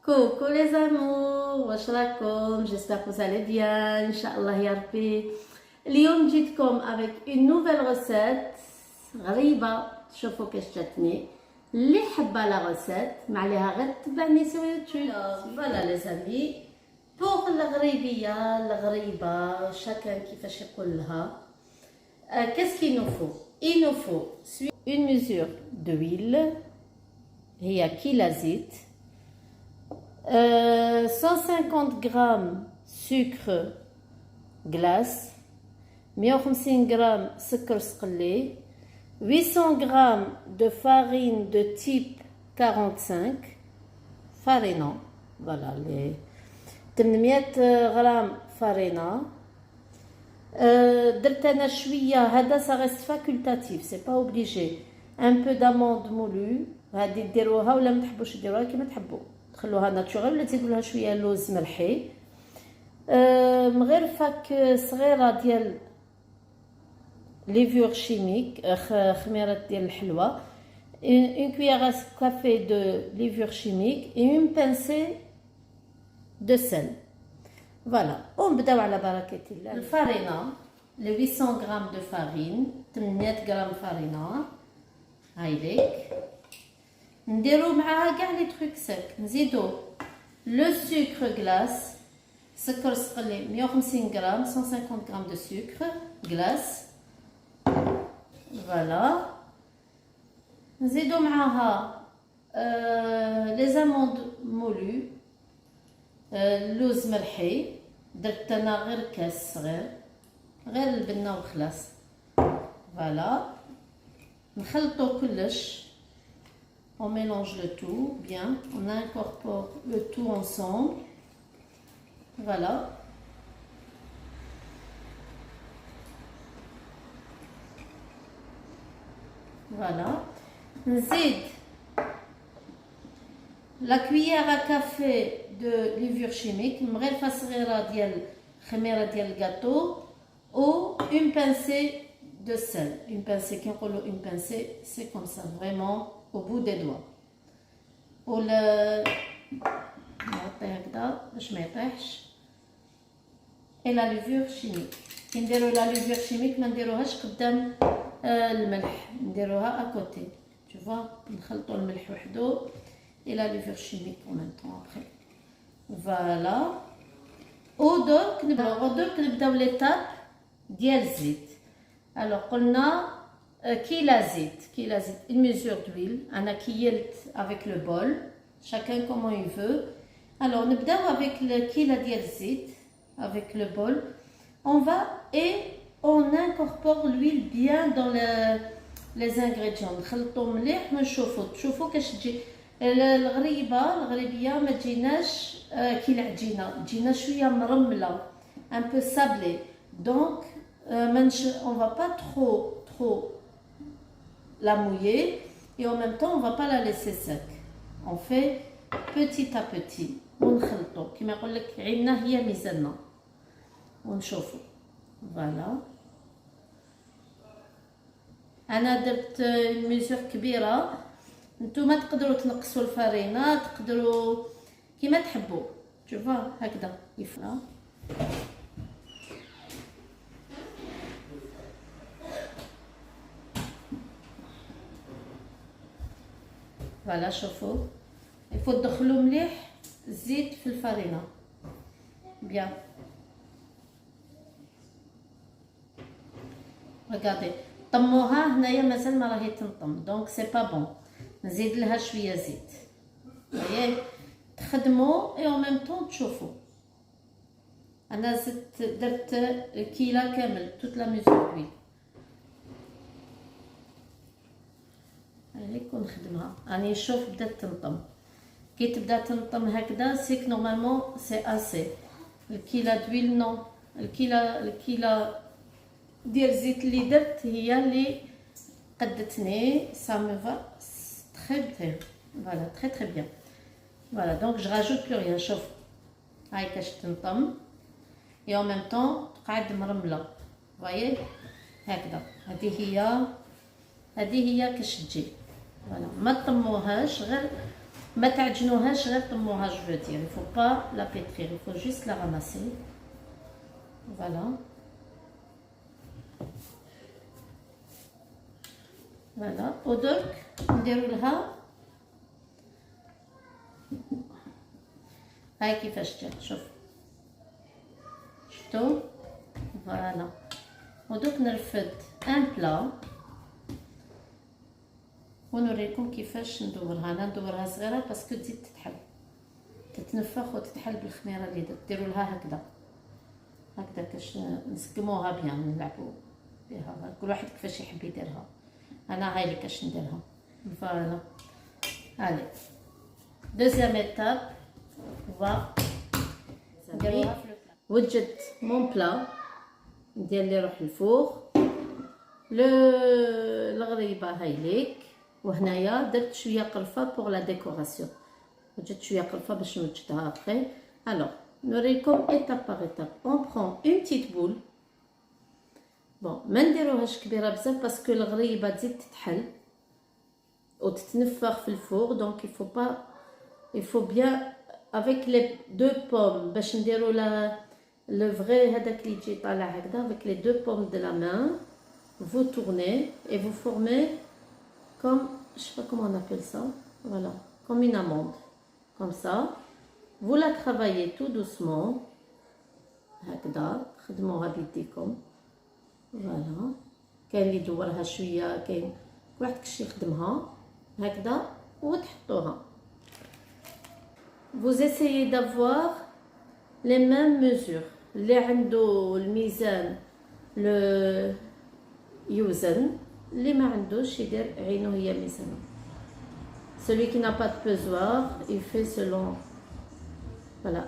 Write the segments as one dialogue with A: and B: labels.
A: Coucou les amours, واش راكم؟ J'espère que vous allez bien, Inch'Allah ya Rabbi. اليوم جيتكم avec une nouvelle recette غريبة. شوفوا كيش جاتني. اللي حابة لا recette ما عليها غير تبعني sur YouTube. Voilà les amis. Pour الغريبية الغريبة chacun كيفاش يقول لها. Qu'est-ce qu'il nous faut? Il nous faut une mesure d'huile. هي كيلو زيت. 150 grammes sucre glace, 150 grammes سكر صقلي, 800 grammes de farine de type 45 farina, voilà les 800 grammes farina. درت انا شويه هذا ça reste facultatif, c'est pas obligé. Un peu d'amande moulue, هذه ديروها ولا ما تحبوش ديروها كيما تحبوا, خلوها ناتشورال ولا تزيدوا لها شويه لوز ملحي. غير فاك صغيره ديال ليفور شيميك, خميره ديال الحلوى, une cuillère à café de levure chimique et une pincée de sel. Voilà, ونبداو على بركه الله. الفارينه لي 800 غرام دو فارين, 800 غرام فارينه هايليك. نديرو معاها كاع لي تروك سك, نزيدو لو سكر غلاس, سكر صقلي 150 غرام, 150 غرام دو سكر غلاس. فوالا, نزيدو معاها لي زاموند مولو, اللوز مرحي, درت انا غير كاس صغير, غير البنه وخلاص. فوالا, نخلطو كلش. On mélange le tout bien, on incorpore le tout ensemble. Voilà. Voilà. Nzid la cuillère à café de levure chimique, مغرفة صغيرة ديال خميرة ديال الجاتو, ou une pincée de sel. Une pincée, كي نقولوا une pincée, c'est comme ça, vraiment au bout des doigts. نغطيه هكذا باش ما يطيحش. et la levure chimique, كي نديرو لا levure chimique ما نديروهاش قدام الملح, نديروها à côté, tu vois, نخلطوا الملح وحده et la levure chimique en même temps après. Voilà. ودوك نبداو ليطاب ديال الزيت. alors قلنا كيلو زيت, une mesure d'huile, انا كيلت avec le bol, chacun comment il veut. alors نبداو avec le كيلو ديال الزيت avec le bol, on va et on incorpore l'huile bien dans les ingrédients. نخلطو مليح ونشوفو, تشوفو كاش تجي الغريبيه ما تجيناش كي العجينه, تجينا شويه مرمله, un peu sablé. donc on va pas trop la mouiller et en même temps on va pas la laisser sec. on fait petit à petit ونخلطو كما يقول لك عيننا هي ميزاننا ونشوفو. فوالا, انا درت ميزور كبيره, نتوما تقدروا تنقصوا الفرينه, تقدروا كيما تحبوا, شوفوا هكذا يفرا. فوالا شوفوا, يفو تدخلوا مليح الزيت في الفرينه بيان. رغادي طموها هنايا مازال ما راهي تنطم, دونك سي با بون, نزيد لها شويه زيت. وياك تخدموا اي اون ميم طون تشوفوا. انا زدت درت كيلو كامل توت لا ميزور وي. هاك ونخدمها, راني نشوف بدات تنطم. كي تبدا تنطم هكذا سيك نورمالمون سي اسي. الكيلو دويل نو, الكيلو ديال الزيت اللي درت هي اللي قدتني. ça me va très bien. voilà, très très bien. voilà, donc je rajoute plus rien. شوف هاي كاش تنطم et en même temps تقعد مرمله. voyez هكذا, هذه هي كاش تجي. فوالا, ما تطموهاش, غير ما تعجنوهاش غير طموها je veux dire. Il faut pas la pétrir, il faut juste la ramasser. Voilà. Voilà. ودرك نديرو لها هاي كيفاش جات. شوف شفتو. فوالا. ودوك نرفد ان بلا ونوريكم كيفاش ندورها. انا ندورها صغيره باسكو تزيد تتنفخ وتتحل بالخميره اللي درت. ديروا لها هكذا كاش نسقموها بيان نلعبوا بها. كل واحد كيفاش يحب يديرها. انا هاي اللي كاش نديرها. فوالا. هالي دوزيام ايتاب نديروها في وجدت مون بلا ندير لي روح الفوغ. الغريبه هاي ليك. وهنايا درت شويه قرفه بوغ لا ديكوراسيون. وجدت شويه قرفه باش نوجدها ابخي. الوغ نوريكم ايتاب باغ ايتاب. اون برون اون بتيت بول. بون ما نديروهاش كبيره بزاف باسكو الغريبه تزيد تتحل وتتنفخ في الفوغ. دونك il faut bien avec les deux pommes باش نديرو le vrai هذاك اللي يجي طالع هكذا. avec les deux pommes de la main vous tournez et vous formez comme je sais pas comment on appelle ça. Voilà, comme une amande comme ça. vous la travaillez tout doucement هكذا. خدموها بيديكم. فوالا. كاين اللي يدورها شويه كاين كل واحد كيفاش يخدمها هكذا وتحطوها. vous essayez d'avoir les mêmes mesures. اللي عنده الميزان يوزن. اللي ما عندوش يدير عينه هي ميزانه. celui qui n'a pas de pesoir il fait selon voilà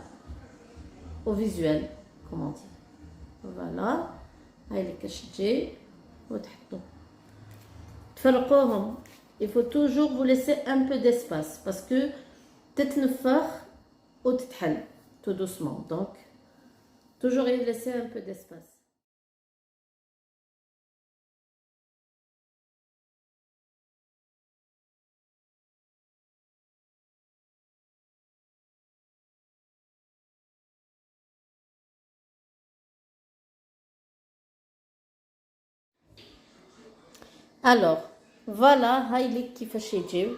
A: au visuel comment dire. voilà. هاي اللي كاش تجي وتحطو تفرقوهم. il faut toujours vous laisser un peu d'espace parce que تتنفخ وتتحل tout doucement. donc toujours y laisser un peu d'espace. alors voilà هاي اللي كيفاش يجيو.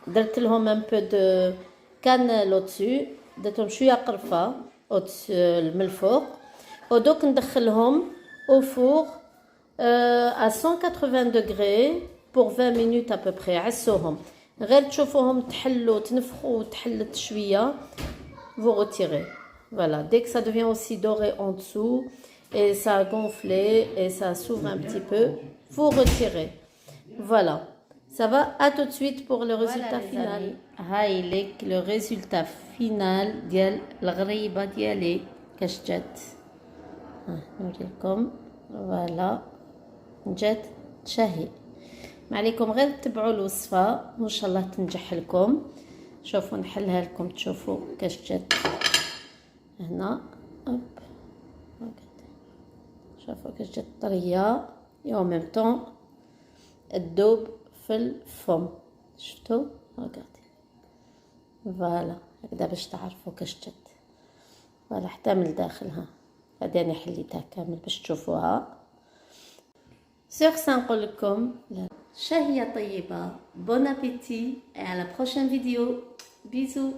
A: درت لهم ان بو دو كانيل au-dessus. درتهم شويه قرفه من الفوق. ودوك ندخلهم au four à 180 degrés pour 20 minutes à peu près. عسوهم غير تشوفوهم تحلوا تنفخوا وتحلت شويه vous retirez. voilà. dès que ça devient aussi doré en dessous et ça a gonflé et ça s'ouvre un petit peu vous retirez. voilà. ça va. à tout de suite pour le résultat final. هاي لك le résultat final ديال الغريبه ديالي كاش جات. نوريكم. فوالا جات شهي. ما عليكم غير تبعوا الوصفه وان شاء الله تنجح لكم. شوفوا نحلها لكم تشوفوا كاش جات هنا. شوفوا كاش جات طريه و ميم طون الدوب في الفم. شفتوا ركعتي. فوالا هكذا باش تعرفوا كاش جات. فوالا حتى من داخلها. هادي انا حليتها كامل باش تشوفوها. سيغ سا نقول لكم شهية طيبة. بون ابيتي et à la prochaine vidéo. bisous.